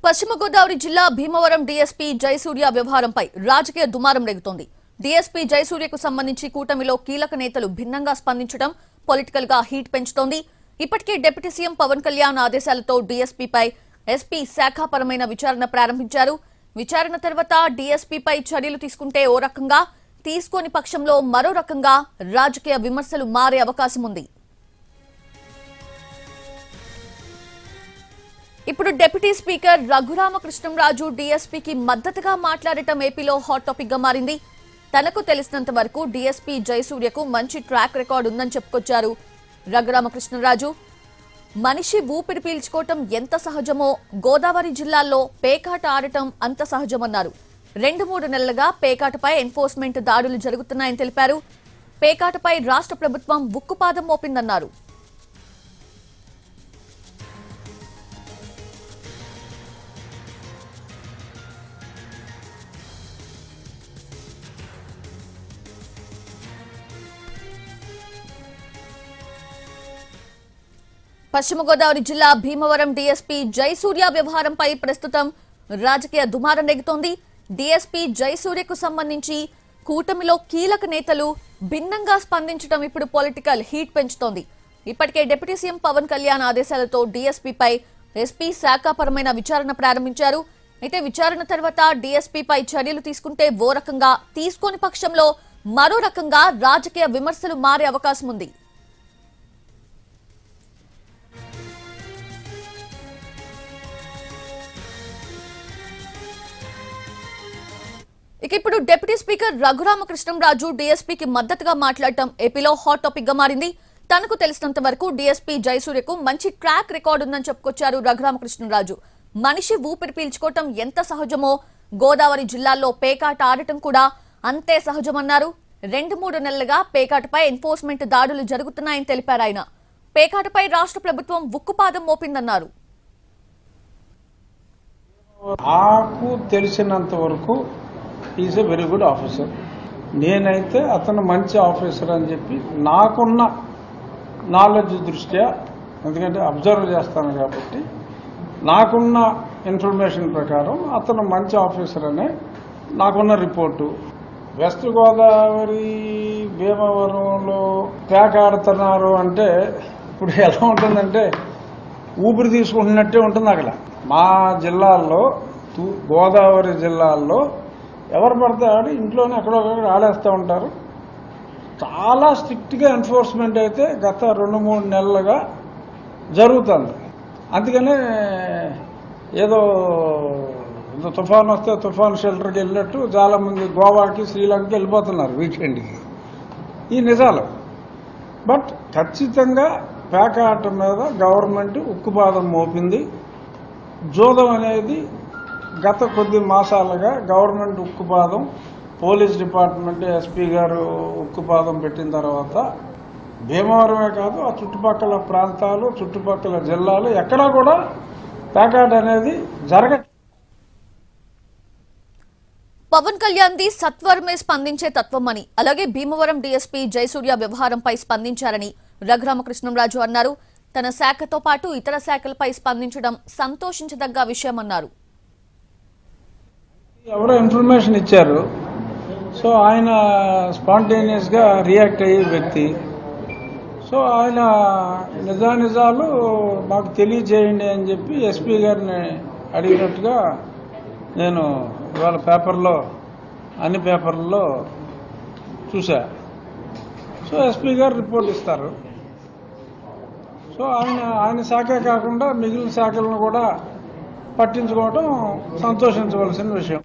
పశ్చిమ గోదావరి జిల్లా భీమవరం డీఎస్పీ జయసూర్య వ్యవహారంపై రాజకీయ దుమారం రేగుతోంది. డీఎస్పీ జయసూర్యకు సంబంధించి కూటమిలో కీలక నేతలు భిన్నంగా స్పందించడం పొలిటికల్ గా హీట్ పెంచుతోంది. ఇప్పటికే డిప్యూటీ సీఎం పవన్ కళ్యాణ్ ఆదేశాలతో డీఎస్పీపై ఎస్పీ శాఖాపరమైన విచారణ ప్రారంభించారు. విచారణ తర్వాత డీఎస్పీపై చర్యలు తీసుకుంటే ఓ రకంగా, తీసుకోని పక్షంలో మరో రకంగా రాజకీయ విమర్శలు మారే అవకాశం ఉంది. ఇప్పుడు డిప్యూటీ స్పీకర్ రఘురామకృష్ణంరాజు డీఎస్పీకి మద్దతుగా మాట్లాడటం ఏపీలో హాట్ టాపిక్ గా మారింది. తనకు తెలిసినంత వరకు డీఎస్పీ జయసూర్యకు మంచి ట్రాక్ రికార్డు ఉందని చెప్పుకొచ్చారు రఘురామకృష్ణంరాజు. మనిషి ఊపిరి పీల్చుకోవటం ఎంత సహజమో గోదావరి జిల్లాల్లో పేకాట ఆడటం అంత సహజమన్నారు. 2-3 నెలలుగా పేకాటపై ఎన్ఫోర్స్మెంట్ దాడులు జరుగుతున్నాయని తెలిపారు. పేకాటపై రాష్ట్ర ప్రభుత్వం ఉక్కుపాదం మోపిందన్నారు. పశ్చిమ గోదావరి జిల్లా భీమవరం డీఎస్పీ జయసూర్య వ్యవహారంపై ప్రస్తుతం రాజకీయ దుమారం రేగుతోంది. డీఎస్పీ జయసూర్యకు సంబంధించి కూటమిలో కీలక నేతలు భిన్నంగా స్పందించడం ఇప్పుడు పొలిటికల్ హీట్ పెంచుతోంది. ఇప్పటికే డిప్యూటీ సీఎం పవన్ కళ్యాణ్ ఆదేశాలతో డీఎస్పీపై ఎస్పీ శాఖాపరమైన విచారణ ప్రారంభించారు. అయితే విచారణ తర్వాత డీఎస్పీపై చర్యలు తీసుకుంటే ఓ రకంగా, తీసుకోని పక్షంలో మరో రకంగా రాజకీయ విమర్శలు మారే అవకాశం ఉంది. ఇక ఇప్పుడు డిప్యూటీ స్పీకర్ రఘురామకృష్ణంరాజు డీఎస్పీకి మద్దతుగా మాట్లాడటం ఏపీలో హాట్ టాపిక్ గా మారింది. తనకు తెలిసినంత వరకు డీఎస్పీ జయసూర్యకు మంచి ట్రాక్ రికార్డు ఉందని చెప్పుకొచ్చారు రఘురామకృష్ణంరాజు. మనిషి ఊపిరి పీల్చుకోవటం ఎంత సహజమో గోదావరి జిల్లాల్లో పేకాట ఆడటం కూడా అంతే సహజమన్నారు. 2-3 నెలలుగా పేకాటపై ఎన్ఫోర్స్మెంట్ దాడులు జరుగుతున్నాయని తెలిపారు ఆయన. పేకాటపై రాష్ట్ర ప్రభుత్వం ఉక్కుపాదం మోపిందన్నారు. నాకు తెలిసినంత వరకు is a very good officer. నేనైతే అతను మంచి ఆఫీసర్ అని చెప్పి నాకున్న నాలెడ్జ్ దృష్ట్యా, ఎందుకంటే అబ్జర్వ్ చేస్తాను కాబట్టి నాకున్న ఇన్ఫర్మేషన్ ప్రకారం అతను మంచి ఆఫీసర్ అనే నాకున్న రిపోర్టు. వెస్ట్ గోదావరి భీమవరంలో ప్యాక్ ఆడుతున్నారు అంటే ఇప్పుడు ఎలా ఉంటుందంటే ఊపిరి తీసుకుంటున్నట్టే ఉంటుంది. అక్కడ మా జిల్లాల్లో, గోదావరి జిల్లాల్లో ఎవరు పడితే ఆడి ఇంట్లోనే ఎక్కడొక్కడ ఆడేస్తూ ఉంటారు. చాలా స్ట్రిక్ట్గా ఎన్ఫోర్స్మెంట్ అయితే గత 2-3 నెలలుగా జరుగుతుంది. అందుకనే ఏదో తుఫాన్ వస్తే తుఫాన్ షెల్టర్కి వెళ్ళినట్టు చాలామంది గోవాకి, శ్రీలంకకి వెళ్ళిపోతున్నారు వీకెండ్కి. ఈ నిజాలు. బట్ ఖచ్చితంగా పేకాట మీద గవర్నమెంట్ ఉక్కుపాదం మోపింది. జూదం అనేది గత కొద్ది మాసాలుగా గవర్నమెంట్ ఉక్కుపాదం, పోలీస్ డిపార్ట్మెంట్, ఎస్పీ గారు ఉక్కుపాదం పెట్టిన తర్వాత భీమవరమే కాదు ఆ చుట్టుపక్కల ప్రాంతాలు, చుట్టుపక్కల జిల్లాలు ఎక్కడా కూడా పేకాట అనేది జరగట్లేదు. పవన్ కళ్యాణ్ది సత్వరమే స్పందించే తత్వం అని, అలాగే భీమవరం డీఎస్పీ జయసూర్య వ్యవహారంపై స్పందించారని రఘురామకృష్ణంరాజు అన్నారు. తన శాఖతో పాటు ఇతర శాఖలపై స్పందించడం సంతోషించదగ్గ విషయమన్నారు. ఎవరో ఇన్ఫర్మేషన్ ఇచ్చారు, సో ఆయన స్పాంటేనియస్ గా రియాక్ట్ అయ్యే వ్యక్తి. సో ఆయన నిజానిజాలు మాకు తెలియజేయండి అని చెప్పి ఎస్పీ గారిని అడిగినట్టుగా నేను ఇవాళ పేపర్లో, అన్ని పేపర్లలో చూసా. సో ఎస్పీ గారు రిపోర్ట్ ఇస్తారు. సో ఆయన శాఖే కాకుండా మిగిలిన శాఖలను కూడా పట్టించుకోవడం సంతోషించవలసిన విషయం.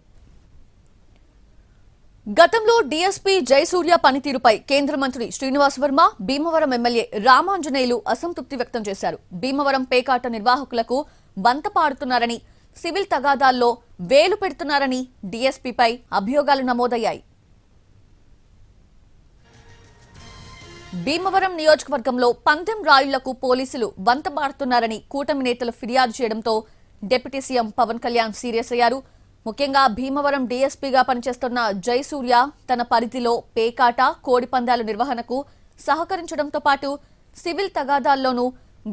గతంలో డీఎస్పీ జయసూర్య పనితీరుపై కేంద్ర మంత్రి శ్రీనివాస్ వర్మ, భీమవరం ఎమ్మెల్యే రామాంజనేయులు అసంతృప్తి వ్యక్తం చేశారు. భీమవరం పేకాట నిర్వాహకులకు బంత పాడుతున్నారని, సివిల్ తగాదాల్లో వేలు పెడుతున్నారని డీఎస్పీపై అభియోగాలు నమోదయ్యాయి. భీమవరం నియోజకవర్గంలో పందెం రాయుళ్లకు పోలీసులు బంత పాడుతున్నారని కూటమి నేతలు ఫిర్యాదు చేయడంతో deputy CM Pawan Kalyan serious అయ్యారు. ముఖ్యంగా భీమవరం డీఎస్పీగా పనిచేస్తున్న జయసూర్య తన పరిధిలో పేకాట, కోడి పందాల నిర్వహణకు సహకరించడంతో పాటు సివిల్ తగాదాల్లోనూ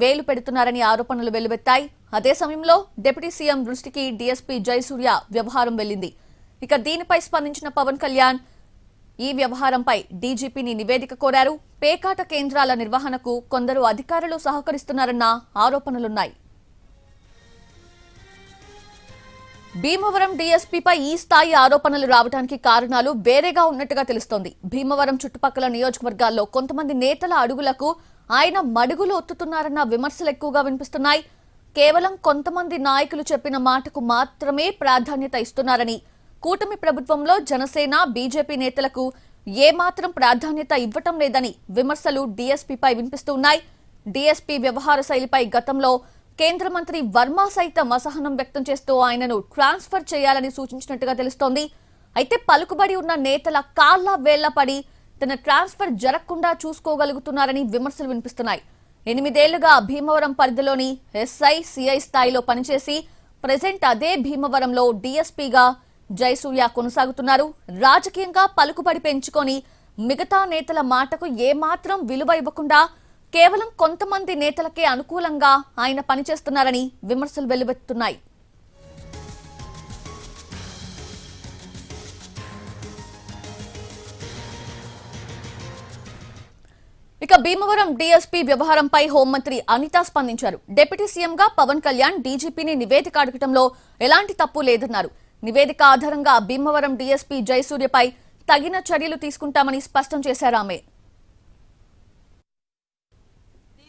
వేలు పెడుతున్నారని ఆరోపణలు వెల్లువెత్తాయి. అదే సమయంలో డిప్యూటీ సీఎం దృష్టికి డీఎస్పీ జయసూర్య వ్యవహారం వెళ్లింది. ఇక దీనిపై స్పందించిన పవన్ కళ్యాణ్ ఈ వ్యవహారంపై డీజీపీని నివేదిక కోరారు. పేకాట కేంద్రాల నిర్వహణకు కొందరు అధికారులు సహకరిస్తున్నారన్న ఆరోపణలున్నాయి. భీమవరం డీఎస్పీపై ఈ స్థాయి ఆరోపణలు రావడానికి కారణాలు వేరేగా ఉన్నట్టుగా తెలుస్తోంది. భీమవరం చుట్టుపక్కల నియోజకవర్గాల్లో కొంతమంది నేతల అడుగులకు ఆయన మడుగులు ఒత్తుతున్నారన్న విమర్శలు ఎక్కువగా వినిపిస్తున్నాయి. కేవలం కొంతమంది నాయకులు చెప్పిన మాటకు మాత్రమే ప్రాధాన్యత ఇస్తున్నారని, కూటమి ప్రభుత్వంలో జనసేన బీజేపీ నేతలకు ఏమాత్రం ప్రాధాన్యత ఇవ్వటం లేదని విమర్శలు డీఎస్పీపై వినిపిస్తున్నాయి. డీఎస్పీ వ్యవహార శైలిపై గతంలో కేంద్ర మంత్రి వర్మ సైతం అసహనం వ్యక్తం చేస్తూ ఆయనను ట్రాన్స్ఫర్ చేయాలని సూచించినట్టుగా తెలుస్తోంది. అయితే పలుకుబడి ఉన్న నేతల కాళ్ల వేళ్ల పడి తన ట్రాన్స్ఫర్ జరగకుండా చూసుకోగలుగుతున్నారని విమర్శలు వినిపిస్తున్నాయి. 8 ఏళ్లుగా భీమవరం పరిధిలోని ఎస్ఐ సిఐ స్థాయిలో పనిచేసి ప్రెజెంట్ అదే భీమవరంలో డీఎస్పీగా జయసూర్య కొనసాగుతున్నారు. రాజకీయంగా పలుకుబడి పెంచుకొని మిగతా నేతల మాటకు ఏమాత్రం విలువ ఇవ్వకుండా కేవలం కొంతమంది నేతలకే అనుకూలంగా ఆయన పనిచేస్తున్నారని విమర్శలు వెల్లువెత్తుతున్నాయి. ఇక భీమవరం డీఎస్పీ వ్యవహారంపై హోంమంత్రి అనిత స్పందించారు. డిప్యూటీ సీఎంగా పవన్ కళ్యాణ్ డీజీపీని నివేదిక అడగడంలో ఎలాంటి తప్పు లేదన్నారు. నివేదిక ఆధారంగా భీమవరం డీఎస్పీ జయసూర్యపై తగిన చర్యలు తీసుకుంటామని స్పష్టం చేశారు ఆమె.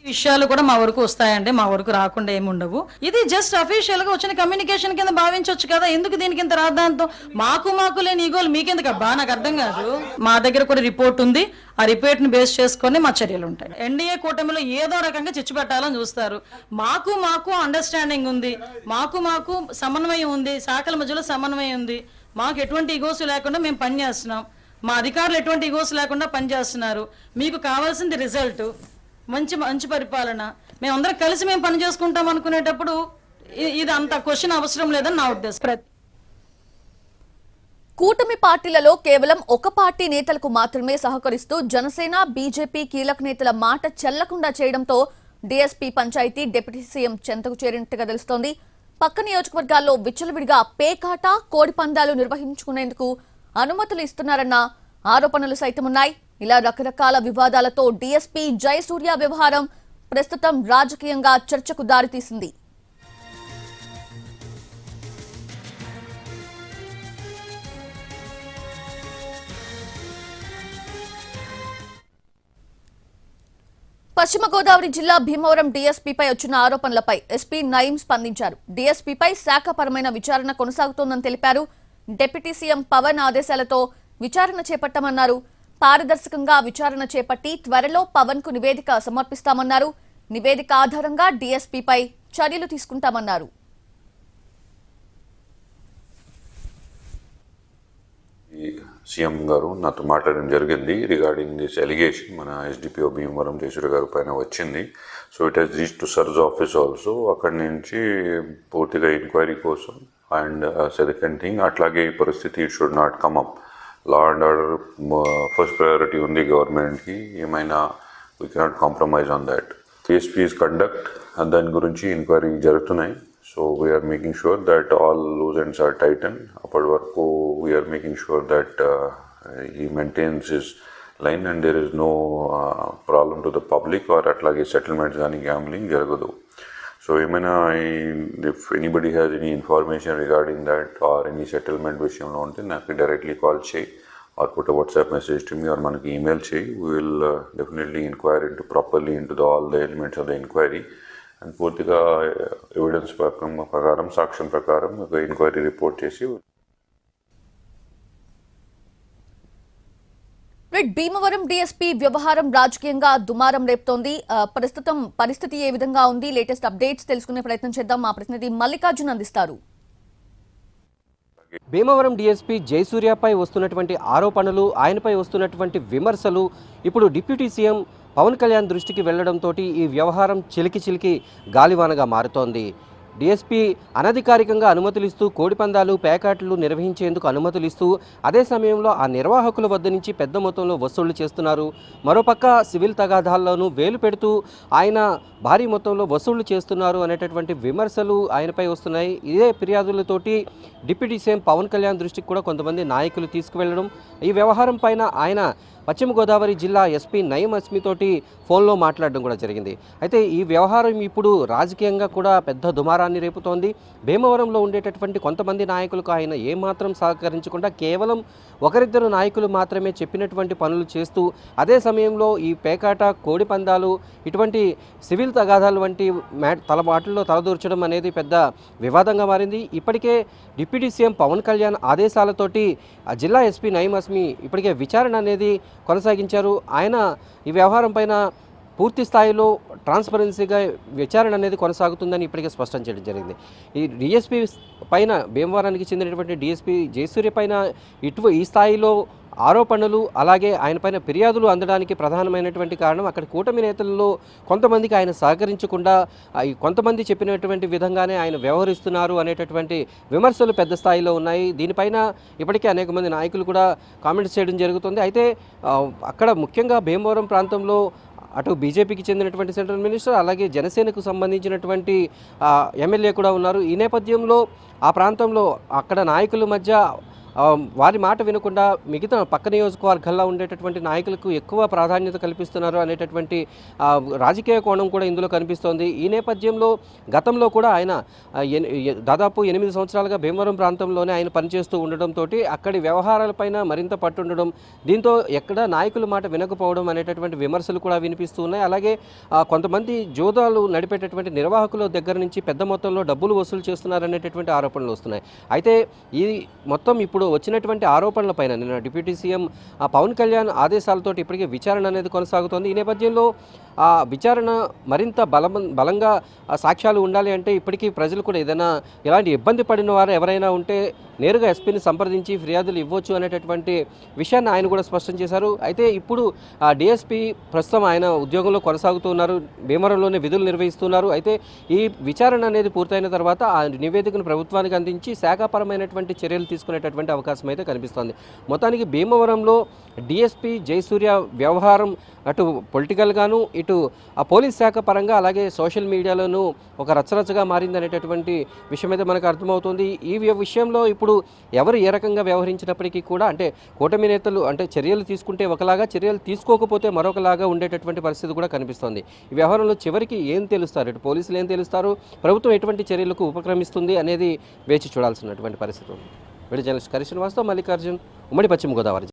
విషయాలు కూడా మా వరకు వస్తాయండి, మా వరకు రాకుండా ఏమి ఉండవు. ఇది జస్ట్ అఫీషియల్ గా వచ్చిన కమ్యూనికేషన్ కింద భావించవచ్చు కదా. ఎందుకు దీనికి ఇంత రాద్దాంతం? మాకు లేని ఈగోలు మీకెందుకు అబ్బా? నాకు అర్థం కాదు. మా దగ్గర కూడా రిపోర్ట్ ఉంది. ఆ రిపోర్ట్ ని బేస్ చేసుకొని మా చర్యలు ఉంటాయి. ఎన్డీఏ కూటమిలో ఏదో రకంగా చిచ్చు పెట్టాలని చూస్తారు. మాకు అండర్స్టాండింగ్ ఉంది, మాకు సమన్వయం ఉంది, శాఖల మధ్యలో సమన్వయం ఉంది. మాకు ఎటువంటి ఈగోస్ లేకుండా మేము పనిచేస్తున్నాం. మా అధికారులు ఎటువంటి ఈగోస్ లేకుండా పనిచేస్తున్నారు. మీకు కావాల్సింది రిజల్ట్, మంచి పరిపాలన. మేమందరం కలిసి మేము పని చేసుకుంటాం అనుకునేటప్పుడు ఇది అంత క్వశ్చన్ అవసరం లేదని నా ఉద్దేశం. కూటమి పార్టీలలో కేవలం ఒక పార్టీ నేతలకు మాత్రమే సహకరిస్తూ జనసేన బీజేపీ కీలక నేతల మాట చెల్లకుండా చేయడంతో డీఎస్పీ పంచాయతీ డిప్యూటీ సీఎం చెంతకు చేరినట్టుగా తెలుస్తోంది. పక్క నియోజకవర్గాల్లో విచ్చలవిడిగా పేకాట, కోడి పందాలు నిర్వహించుకునేందుకు అనుమతులు ఇస్తున్నారన్న ఆరోపణలు సైతం ఉన్నాయి. ఇలా రకరకాల వివాదాలతో డీఎస్పీ జయసూర్య వ్యవహారం ప్రస్తుతం రాజకీయంగా చర్చకు దారితీసింది. పశ్చిమ గోదావరి జిల్లా భీమవరం డీఎస్పీపై వచ్చిన ఆరోపణలపై ఎస్పీ నయీం స్పందించారు. డీఎస్పీపై శాఖపరమైన విచారణ కొనసాగుతోందని తెలిపారు. డిప్యూటీ సీఎం పవన్ ఆదేశాలతో విచారణ చేపట్టామన్నారు. పారదర్శకంగా విచారణ చేపట్టి త్వరలో పవన్ కు నివేదిక సమర్పిస్తామన్నారు. నివేదిక ఆధారంగా డీఎస్పీపై చర్యలు తీసుకుంటామన్నారు. సీఎం గారు నాతో మాట్లాడడం జరిగింది రిగార్డింగ్ దిస్ ఎలిగేషన్. మన ఎస్డిపిఓ భీమవరం జయసూర్య గారి పైన వచ్చింది. So it has reach to surge office also. అక్కడి నుంచి పూర్తిగా ఎంక్వైరీ కోసం అండ్ సెకండ్ థింగ్, అట్లాగే ఈ పరిస్థితి it should not come up. Law and order first priority ఉంది గవర్నమెంట్కి. ఏమైనా we cannot compromise on that. DSPs conduct దాని గురించి ఎంక్వైరీ జరుగుతున్నాయి. So we're making sure that all loose ends are tighten. అప్పటి వరకు we're making sure that he maintains his line and there is no problem to the public or అట్లాగే settlements కానీ gambling జరగదు. So ఏమైనా if anybody has any information regarding that or any settlement విషయంలో ఉంటే నాకు directly call చేయి or put WhatsApp message to me or మనకి email చేయి. We will definitely enquire into properly into all the elements of the enquiry and పూర్తిగా evidence ప్రకారం సాక్ష్యం ప్రకారం ఒక ఎంక్వైరీ రిపోర్ట్ చేసి. భీమవరం డీఎస్పీ వ్యవహారం రాజకీయంగా దుమారం రేపుతోంది. ప్రస్తుతం పరిస్థితి ఏ విధంగా ఉంది? లేటెస్ట్ అప్డేట్స్ తెలుసుకునే ప్రయత్నం చేద్దాం. మా ప్రతినిధి మల్లికార్జున్ అందిస్తారు. భీమవరం డీఎస్పీ జయసూర్యపై వస్తున్నటువంటి ఆరోపణలు, ఆయనపై వస్తున్నటువంటి విమర్శలు ఇప్పుడు డిప్యూటీ సీఎం పవన్ కళ్యాణ్ దృష్టికి వెళ్లడంతో ఈ వ్యవహారం చిలికి గాలివానగా మారుతోంది. డిఎస్పీ అనధికారికంగా అనుమతులు ఇస్తూ కోడిపందాలు పేకాట్లు నిర్వహించేందుకు అనుమతులు ఇస్తూ అదే సమయంలో ఆ నిర్వాహకుల వద్ద నుంచి పెద్ద మొత్తంలో వసూళ్లు చేస్తున్నారు. మరోపక్క సివిల్ తగాదాల్లోనూ వేలు పెడుతూ ఆయన భారీ మొత్తంలో వసూళ్లు చేస్తున్నారు అనేటటువంటి విమర్శలు ఆయనపై వస్తున్నాయి. ఇదే ఫిర్యాదులతోటి డిప్యూటీ సీఎం పవన్ కళ్యాణ్ దృష్టికి కూడా కొంతమంది నాయకులు తీసుకువెళ్లడం, ఈ వ్యవహారం పైన ఆయన పశ్చిమ గోదావరి జిల్లా ఎస్పీ నయీం అస్మితోటి ఫోన్లో మాట్లాడడం కూడా జరిగింది. అయితే ఈ వ్యవహారం ఇప్పుడు రాజకీయంగా కూడా పెద్ద దుమారాన్ని రేపుతోంది. భీమవరంలో ఉండేటటువంటి కొంతమంది నాయకులకు ఆయన ఏమాత్రం సహకరించకుండా కేవలం ఒకరిద్దరు నాయకులు మాత్రమే చెప్పినటువంటి పనులు చేస్తూ అదే సమయంలో ఈ పేకాట, కోడి పందాలు, ఇటువంటి సివిల్ తగాదాలు వంటి వాటిల్లో తలదూర్చడం అనేది పెద్ద వివాదంగా మారింది. ఇప్పటికే డిప్యూటీ సీఎం పవన్ కళ్యాణ్ ఆదేశాలతోటి జిల్లా ఎస్పీ నయీం అస్మి ఇప్పటికే విచారణ అనేది కొనసాగించారు. ఆయన ఈ వ్యవహారం పైన పూర్తి స్థాయిలో ట్రాన్స్పరెన్సీగా విచారణ అనేది కొనసాగుతుందని ఇప్పటికే స్పష్టం చేయడం జరిగింది. ఈ డిఎస్పీ పైన, భీమవరానికి చెందినటువంటి డిఎస్పీ జయసూర్య పైన ఈ స్థాయిలో ఆరోపణలు అలాగే ఆయన పైన ఫిర్యాదులు అందడానికి ప్రధానమైనటువంటి కారణం అక్కడ కూటమి నేతల్లో కొంతమందికి ఆయన సహకరించకుండా కొంతమంది చెప్పినటువంటి విధంగానే ఆయన వ్యవహరిస్తున్నారు అనేటటువంటి విమర్శలు పెద్ద స్థాయిలో ఉన్నాయి. దీనిపైన ఇప్పటికే అనేక మంది నాయకులు కూడా కామెంట్స్ చేయడం జరుగుతుంది. అయితే అక్కడ ముఖ్యంగా భీమవరం ప్రాంతంలో అటు బీజేపీకి చెందినటువంటి సెంట్రల్ మినిస్టర్ అలాగే జనసేనకు సంబంధించినటువంటి ఎమ్మెల్యే కూడా ఉన్నారు. ఈ నేపథ్యంలో ఆ ప్రాంతంలో అక్కడ నాయకుల మధ్య వారి మాట వినకుండా మిగతా పక్క నియోజకవర్గాల్లో ఉండేటటువంటి నాయకులకు ఎక్కువ ప్రాధాన్యత కల్పిస్తున్నారు అనేటటువంటి రాజకీయ కోణం కూడా ఇందులో కనిపిస్తోంది. ఈ నేపథ్యంలో గతంలో కూడా ఆయన దాదాపు 8 సంవత్సరాలుగా భీమవరం ప్రాంతంలోనే ఆయన పనిచేస్తూ ఉండడంతో అక్కడి వ్యవహారాలపైన మరింత పట్టుండడం, దీంతో ఎక్కడ నాయకుల మాట వినకపోవడం అనేటటువంటి విమర్శలు కూడా వినిపిస్తూ ఉన్నాయి. అలాగే కొంతమంది జోదాలు నడిపేటటువంటి నిర్వాహకుల దగ్గర నుంచి పెద్ద మొత్తంలో డబ్బులు వసూలు చేస్తున్నారనేటటువంటి ఆరోపణలు వస్తున్నాయి. అయితే ఈ మొత్తం ఇప్పుడు వచ్చినటువంటి ఆరోపణలపైన నిన్న డిప్యూటీ సీఎం పవన్ కళ్యాణ్ ఆదేశాలతో ఇప్పటికే విచారణ అనేది కొనసాగుతోంది. ఈ నేపథ్యంలో ఆ విచారణ మరింత బలంగా సాక్ష్యాలు ఉండాలి అంటే ఇప్పటికీ ప్రజలు కూడా ఏదైనా ఇలాంటి ఇబ్బంది పడిన వారు ఎవరైనా ఉంటే నేరుగా ఎస్పీని సంప్రదించి ఫిర్యాదులు ఇవ్వచ్చు అనేటటువంటి విషయాన్ని ఆయన కూడా స్పష్టం చేశారు. అయితే ఇప్పుడు డిఎస్పీ ప్రస్తుతం ఆయన ఉద్యోగంలో కొనసాగుతున్నారు, భీమవరంలోనే విధులు నిర్వహిస్తున్నారు. అయితే ఈ విచారణ అనేది పూర్తయిన తర్వాత ఆ నివేదికను ప్రభుత్వానికి అందించి శాఖాపరమైనటువంటి చర్యలు తీసుకునేటటువంటి అవకాశం అయితే కనిపిస్తోంది. మొత్తానికి భీమవరంలో డిఎస్పీ జయసూర్య వ్యవహారం అటు పొలిటికల్గాను ఇటు ఆ పోలీస్ శాఖ పరంగా అలాగే సోషల్ మీడియాలోనూ ఒక రచ్చరచ్చగా మారిందనేటటువంటి విషయం అయితే మనకు అర్థమవుతుంది. ఈ విషయంలో ఇప్పుడు ఎవరు ఏ రకంగా వ్యవహరించినప్పటికీ కూడా అంటే కూటమి నేతలు అంటే చర్యలు తీసుకుంటే ఒకలాగా, చర్యలు తీసుకోకపోతే మరొకలాగా ఉండేటటువంటి పరిస్థితి కూడా కనిపిస్తోంది. ఈ వ్యవహారంలో చివరికి ఏం తెలుస్తారు, ఇటు పోలీసులు ఏం తెలుస్తారు, ప్రభుత్వం ఎటువంటి చర్యలకు ఉపక్రమిస్తుంది అనేది వేచి చూడాల్సినటువంటి పరిస్థితి ఉంది. వీడియో జర్నలిస్ట్ కరి శ్రీనివాస్తో మల్లికార్జున్, ఉమ్మడి పశ్చిమ గోదావరి.